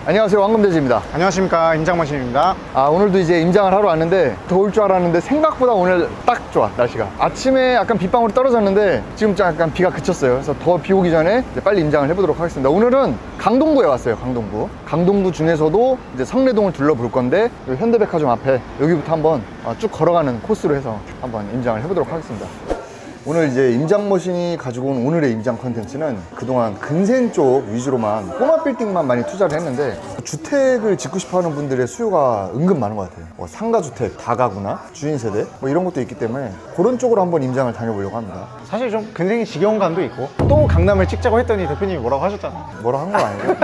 안녕하세요, 왕금대지입니다. 안녕하십니까, 임장머신입니다. 오늘도 이제 임장을 하러 왔는데 더울 줄 알았는데 생각보다 오늘 딱 좋아, 날씨가. 아침에 약간 빗방울이 떨어졌는데 지금 약간 비가 그쳤어요. 그래서 더 비 오기 전에 이제 빨리 임장을 해보도록 하겠습니다. 오늘은 강동구에 왔어요. 강동구 중에서도 이제 성내동을 둘러볼 건데 현대백화점 앞에 여기부터 한번 쭉 걸어가는 코스로 해서 한번 임장을 해보도록 하겠습니다. 오늘 이제 임장머신이 가지고 온 오늘의 임장 컨텐츠는 그동안 근생 쪽 위주로만 꼬마 빌딩만 많이 투자를 했는데 주택을 짓고 싶어 하는 분들의 수요가 은근 많은 것 같아요. 뭐 상가주택, 다가구나 주인세대 뭐 이런 것도 있기 때문에 그런 쪽으로 한번 임장을 다녀보려고 합니다. 사실 좀 근생이 지겨운 감도 있고 또 강남을 찍자고 했더니 대표님이 뭐라고 하셨잖아요. 뭐라 한 거 아니에요?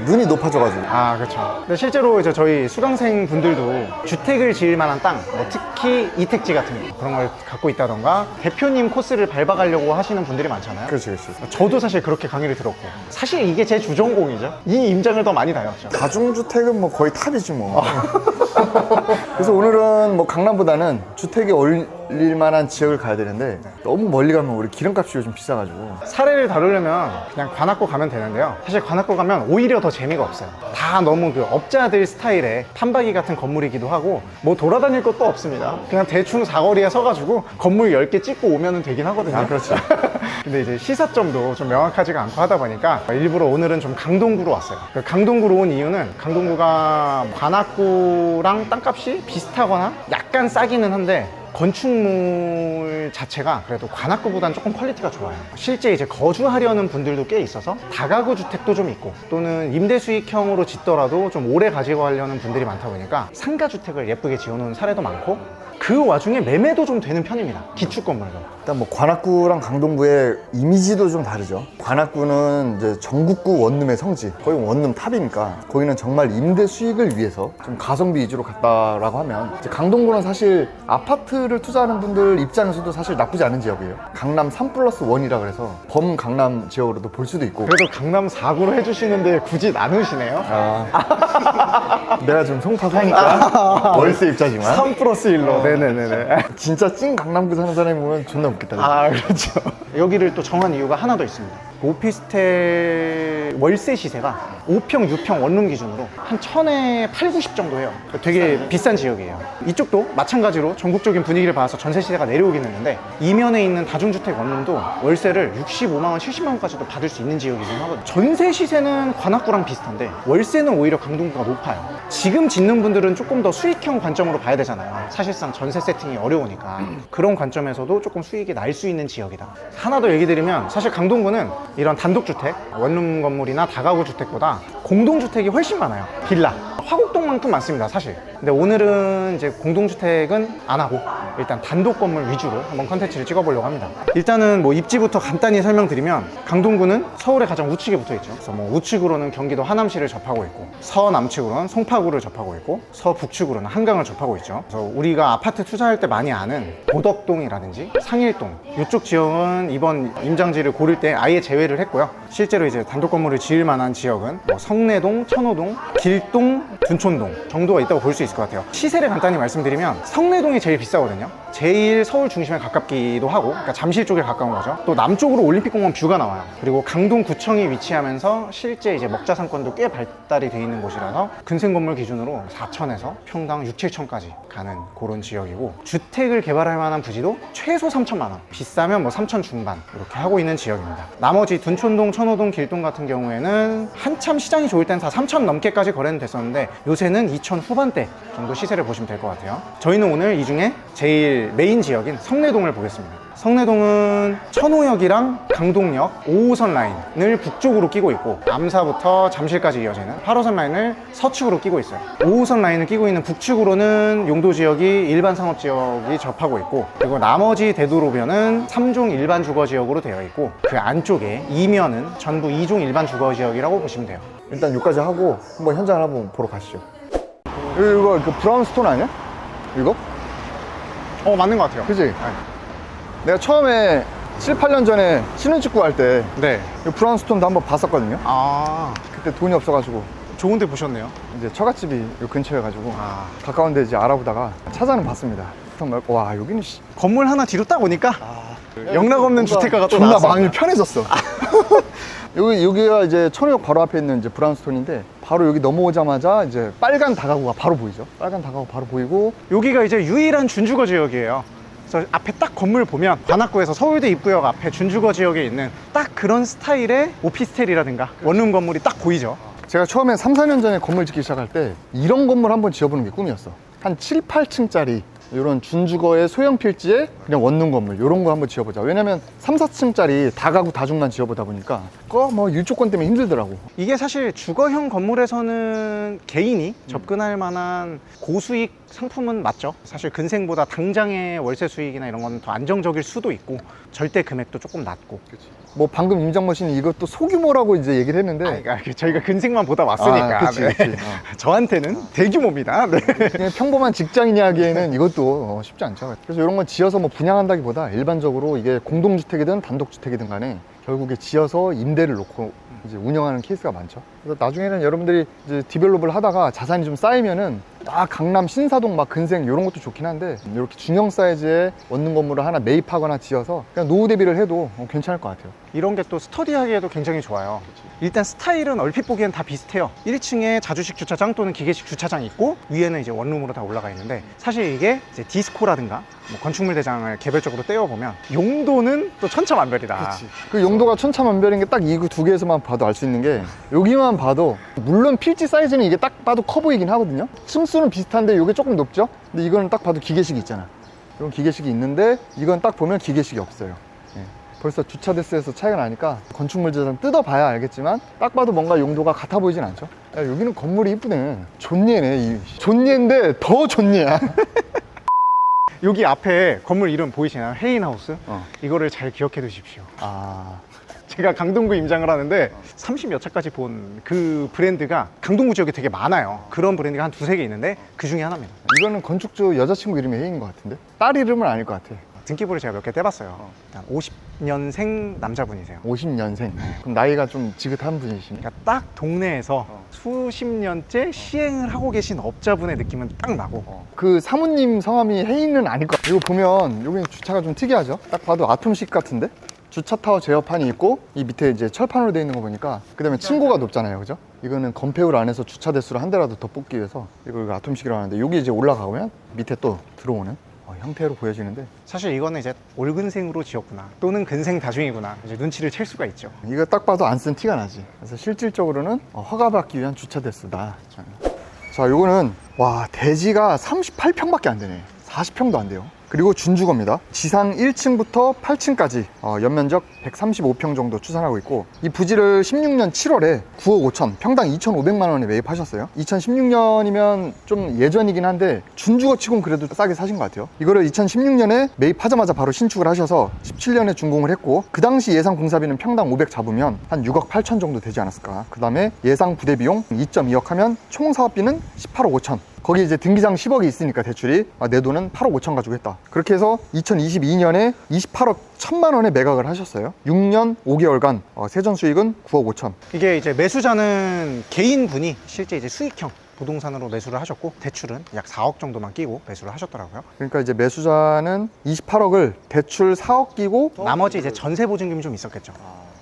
눈이 높아져가지고. 그렇죠. 근데 실제로 이제 저희 수강생 분들도 주택을 지을 만한 땅, 특히 이택지 같은 거 그런 걸 갖고 있다던가 대표님 코스를 밟아가려고 하시는 분들이 많잖아요. 그렇지. 저도 사실 그렇게 강의를 들었고 사실 이게 제 주전공이죠. 이 임장을 더 많이 다녔죠. 다중주택은 뭐 거의 탑이지 뭐. 그래서 오늘은 뭐 강남보다는 주택이 어울릴 만한 지역을 가야 되는데 너무 멀리 가면 우리 기름값이 요즘 비싸가지고. 사례를 다루려면 그냥 관악구 가면 되는데요. 사실 관악구 가면 오히려 더 재미가 없어요. 다 너무 그 업자들 스타일의 판박이 같은 건물이기도 하고 뭐 돌아다닐 것도 없습니다. 그냥 대충 사거리에 서가지고 건물 10개 찍고 오면 되긴 하거든요. 그렇죠. 근데 이제 시사점도 좀 명확하지가 않고 하다 보니까 일부러 오늘은 좀 강동구로 왔어요. 그 강동구로 온 이유는 강동구가 관악구랑 땅값이 비슷하거나 약간 싸기는 한데 건축물 자체가 그래도 관악구보다는 조금 퀄리티가 좋아요. 실제 이제 거주하려는 분들도 꽤 있어서 다가구 주택도 좀 있고 또는 임대 수익형으로 짓더라도 좀 오래 가지고 하려는 분들이 많다 보니까 상가 주택을 예쁘게 지어놓은 사례도 많고 그 와중에 매매도 좀 되는 편입니다. 기축 건물도. 일단 뭐 관악구랑 강동구의 이미지도 좀 다르죠. 관악구는 이제 전국구 원룸의 성지, 거의 원룸 탑이니까 거기는 정말 임대 수익을 위해서 좀 가성비 위주로 갔다라고 하면 이제 강동구는 사실 아파트를 투자하는 분들 입장에서도 사실 나쁘지 않은 지역이에요. 강남 3+1이라 그래서 범강남 지역으로도 볼 수도 있고. 그래도 강남 4구로 해주시는데 굳이 나누시네요. 내가 좀 송파구니까 월세 입자지만 3+1로. 네네네네. 진짜 찐 강남구 사는 사람이 보면 존나 웃겠다. 그렇죠. 여기를 또 정한 이유가 하나 더 있습니다. 오피스텔 월세 시세가 5평, 6평 원룸 기준으로 한 1000에 8, 90 정도 해요. 되게 비싼 지역이에요. 이쪽도 마찬가지로 전국적인 분위기를 봐서 전세 시세가 내려오긴 했는데 이면에 있는 다중주택 원룸도 월세를 65만 원, 70만 원까지도 받을 수 있는 지역이긴 하거든요. 전세 시세는 관악구랑 비슷한데 월세는 오히려 강동구가 높아요. 지금 짓는 분들은 조금 더 수익형 관점으로 봐야 되잖아요. 사실상 전세 세팅이 어려우니까 그런 관점에서도 조금 수익이 날 수 있는 지역이다. 하나 더 얘기 드리면 사실 강동구는 이런 단독주택, 원룸 건물이나 다가구 주택보다 공동주택이 훨씬 많아요. 빌라, 화곡동만큼 많습니다, 사실. 근데 오늘은 이제 공동주택은 안 하고 일단 단독 건물 위주로 한번 컨텐츠를 찍어보려고 합니다. 일단은 뭐 입지부터 간단히 설명드리면 강동구는 서울의 가장 우측에 붙어 있죠. 그래서 뭐 우측으로는 경기도 하남시를 접하고 있고 서남측으로는 송파구를 접하고 있고 서북측으로는 한강을 접하고 있죠. 그래서 우리가 아파트 투자할 때 많이 아는 고덕동이라든지 상일동 이쪽 지역은 이번 임장지를 고를 때 아예 제외를 했고요. 실제로 이제 단독 건물을 지을 만한 지역은 뭐 성내동, 천호동, 길동, 둔촌동 정도가 있다고 볼 수 있을 것 같아요. 시세를 간단히 말씀드리면 성내동이 제일 비싸거든요. 제일 서울 중심에 가깝기도 하고, 그러니까 잠실 쪽에 가까운 거죠. 또 남쪽으로 올림픽공원 뷰가 나와요. 그리고 강동구청이 위치하면서 실제 이제 먹자 상권도 꽤 발달이 돼 있는 곳이라서 근생 건물 기준으로 4천에서 평당 6, 7천까지 가는 그런 지역이고, 주택을 개발할 만한 부지도 최소 3천만 원, 비싸면 뭐 3천 중반 이렇게 하고 있는 지역입니다. 나머지 둔촌동, 천호동, 길동 같은 경우에는 한참 시장이 좋을 땐 다 3천 넘게까지 거래는 됐었는데 요새는 2천 후반대 정도 시세를 보시면 될 것 같아요. 저희는 오늘 이 중에 제일 메인 지역인 성내동을 보겠습니다. 성내동은 천호역이랑 강동역 5호선 라인을 북쪽으로 끼고 있고 암사부터 잠실까지 이어지는 8호선 라인을 서측으로 끼고 있어요. 5호선 라인을 끼고 있는 북측으로는 용도 지역이 일반 상업 지역이 접하고 있고, 그리고 나머지 대도로변은 3종 일반 주거 지역으로 되어 있고 그 안쪽에 이면은 전부 2종 일반 주거 지역이라고 보시면 돼요. 일단 여기까지 하고 한번 현장을 한번 보러 가시죠. 이거 그 브라운스톤 아니야? 이거? 맞는 것 같아요. 그치? 내가 처음에 7, 8년 전에 신혼집구 할 때 네. 브라운스톤도 한번 봤었거든요. 그때 돈이 없어가지고 좋은 데 보셨네요. 이제 처갓집이 요 근처여가지고 가까운 데 이제 알아보다가 찾아는 봤습니다. 와, 여기는 건물 하나 뒤로 딱 오니까 영락 없는 주택가가 또 존나 나왔습니다. 마음이 편해졌어. 여기가 이제 천호역 바로 앞에 있는 이제 브라운스톤인데 바로 여기 넘어오자마자 이제 빨간 다가구가 바로 보이죠. 빨간 다가구 바로 보이고 여기가 이제 유일한 준주거 지역이에요. 그래서 앞에 딱 건물 보면 관악구에서 서울대 입구역 앞에 준주거 지역에 있는 딱 그런 스타일의 오피스텔이라든가 원룸 건물이 딱 보이죠. 제가 처음에 3, 4년 전에 건물 짓기 시작할 때 이런 건물 한번 지어보는 게 꿈이었어. 한 7, 8층짜리 이런 준주거의 소형 필지에 그냥 원룸 건물 이런 거 한번 지어보자. 왜냐면 3, 4층짜리 다가구 다중만 지어보다 보니까 그거 뭐 일조권 때문에 힘들더라고. 이게 사실 주거형 건물에서는 개인이 접근할 만한 고수익 상품은 맞죠. 사실 근생보다 당장의 월세 수익이나 이런 건 더 안정적일 수도 있고 절대 금액도 조금 낮고. 뭐 방금 임장모 씨는 이것도 소규모라고 이제 얘기를 했는데 그러니까 저희가 근생만 보다 왔으니까 그치, 네. 그치. 저한테는 대규모입니다. 네. 그냥 평범한 직장인이 하기에는 이것도 쉽지 않죠. 그래서 이런 건 지어서 뭐 분양한다기보다 일반적으로 이게 공동주택이든 단독주택이든 간에 결국에 지어서 임대를 놓고 이제 운영하는 케이스가 많죠. 그래서 나중에는 여러분들이 이제 디벨롭을 하다가 자산이 좀 쌓이면은 강남 신사동 막 근생 이런 것도 좋긴 한데 이렇게 중형 사이즈의 원룸 건물을 하나 매입하거나 지어서 그냥 노후 대비를 해도 괜찮을 것 같아요. 이런 게 또 스터디하기에도 굉장히 좋아요. 일단 스타일은 얼핏 보기엔 다 비슷해요. 1층에 자주식 주차장 또는 기계식 주차장이 있고 위에는 이제 원룸으로 다 올라가 있는데 사실 이게 이제 디스코라든가 뭐 건축물 대장을 개별적으로 떼어보면 용도는 또 천차만별이다. 그 용도가 천차만별인 게 딱 이 두 개에서만 봐도 알 수 있는 게 여기만 봐도 물론 필지 사이즈는 이게 딱 봐도 커 보이긴 하거든요. 층수는 비슷한데 이게 조금 높죠. 근데 이거는 딱 봐도 기계식이 있잖아. 이건 기계식이 있는데 이건 딱 보면 기계식이 없어요. 벌써 주차 대수에서 차이가 나니까 건축물 재산 뜯어봐야 알겠지만 딱 봐도 뭔가 용도가 같아 보이진 않죠. 야, 여기는 건물이 이쁘네. 존예네. 존예인데 더 존예야. 여기 앞에 건물 이름 보이시나요? 헤인하우스? 이거를 잘 기억해 두십시오. 아, 제가 강동구 임장을 하는데 30몇 차까지 본 그 브랜드가 강동구 지역에 되게 많아요. 그런 브랜드가 한 두세 개 있는데 그 중에 하나입니다. 이거는 건축주 여자친구 이름이 혜인인 것 같은데 딸 이름은 아닐 것 같아. 등기부를 제가 몇 개 떼봤어요. 일단 50년생 남자분이세요. 50년생. 그럼 나이가 좀 지긋한 분이십니까? 그러니까 딱 동네에서 수십 년째 시행을 하고 계신 업자분의 느낌은 딱 나고 그 사모님 성함이 혜인은 아닐 것 같아요. 이거 보면 여기 주차가 좀 특이하죠? 딱 봐도 아톰식 같은데? 주차 타워 제어판이 있고 이 밑에 이제 철판으로 되어 있는 거 보니까 그 다음에 층고가 높잖아요, 그죠? 이거는 건폐율 안에서 주차 대수를 한 대라도 더 뽑기 위해서 이걸 아톰식이라고 하는데 여기 이제 올라가면 밑에 또 들어오는 형태로 보여지는데 사실 이거는 이제 올근생으로 지었구나 또는 근생 다중이구나 이제 눈치를 챌 수가 있죠. 이거 딱 봐도 안 쓴 티가 나지. 그래서 실질적으로는 허가받기 위한 주차 대수다. 자, 요거는 와 대지가 38평밖에 안 되네. 40평도 안 돼요. 그리고 준주거입니다. 지상 1층부터 8층까지 연면적 135평 정도 추산하고 있고 이 부지를 16년 7월에 9억 5천 평당 2,500만 원에 매입하셨어요. 2016년이면 좀 예전이긴 한데 준주거 치곤 그래도 싸게 사신 것 같아요. 이거를 2016년에 매입하자마자 바로 신축을 하셔서 17년에 준공을 했고 그 당시 예상 공사비는 평당 500 잡으면 한 6억 8천 정도 되지 않았을까. 그 다음에 예상 부대비용 2.2억 하면 총 사업비는 18억 5천. 거기 이제 등기상 10억이 있으니까 대출이 내 돈은 8억 5천 가지고 했다. 그렇게 해서 2022년에 28억 1천만 원에 매각을 하셨어요. 6년 5개월간 세전 수익은 9억 5천. 이게 이제 매수자는 개인분이 실제 이제 수익형 부동산으로 매수를 하셨고 대출은 약 4억 정도만 끼고 매수를 하셨더라고요. 그러니까 이제 매수자는 28억을 대출 4억 끼고 나머지 이제 전세 보증금이 좀 있었겠죠.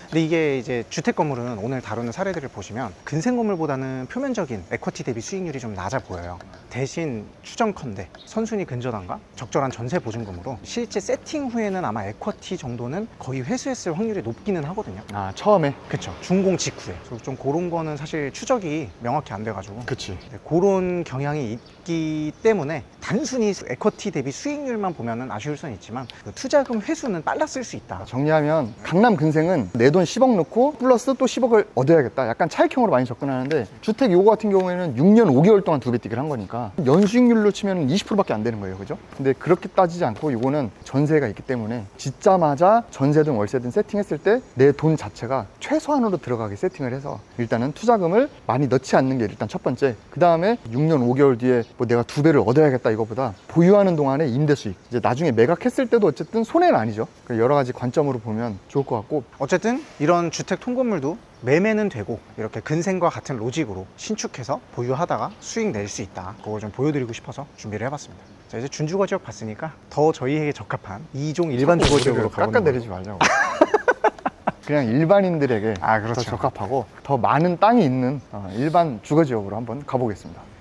근데 이게 이제 주택 건물은 오늘 다루는 사례들을 보시면 근생 건물보다는 표면적인 에쿼티 대비 수익률이 좀 낮아 보여요. 대신 추정컨대 선순위 근저당과 적절한 전세 보증금으로 실제 세팅 후에는 아마 에쿼티 정도는 거의 회수했을 확률이 높기는 하거든요. 처음에. 그쵸. 준공 직후에. 그래서 좀 그런 거는 사실 추적이 명확히 안 돼가지고 그치. 네, 그런 경향이 있기 때문에 단순히 에쿼티 대비 수익률만 보면은 아쉬울 수는 있지만 그 투자금 회수는 빨랐을 수 있다. 정리하면 강남 근생은 내 돈 10억 넣고 플러스 또 10억을 얻어야겠다. 약간 차익형으로 많이 접근하는데 주택 요거 같은 경우에는 6년 5개월 동안 2배 뛰기를 한 거니까 연수익률로 치면 20%밖에 안 되는 거예요. 그죠? 근데 그렇게 따지지 않고 요거는 전세가 있기 때문에 짓자마자 전세든 월세든 세팅했을 때 내 돈 자체가 최소한으로 들어가게 세팅을 해서 일단은 투자금을 많이 넣지 않는 게 일단 첫 번째. 그 다음에 6년 5개월 뒤에 뭐 내가 2배를 얻어야겠다 이거보다 보유하는 동안에 임대 수익. 이제 나중에 매각했을 때도 어쨌든 손해는 아니죠. 여러 가지 관점으로 보면 좋을 것 같고 어쨌든 이런 주택 통건물도 매매는 되고 이렇게 근생과 같은 로직으로 신축해서 보유하다가 수익 낼 수 있다. 그걸 좀 보여드리고 싶어서 준비를 해봤습니다. 자, 이제 준주거 지역 봤으니까 더 저희에게 적합한 2종 일반 주거 지역으로 가보는 거예요. 깎아내리지 말자고. 그냥 일반인들에게 아, 그렇죠. 더 적합하고 더 많은 땅이 있는 일반 주거지역으로 한번 가보겠습니다.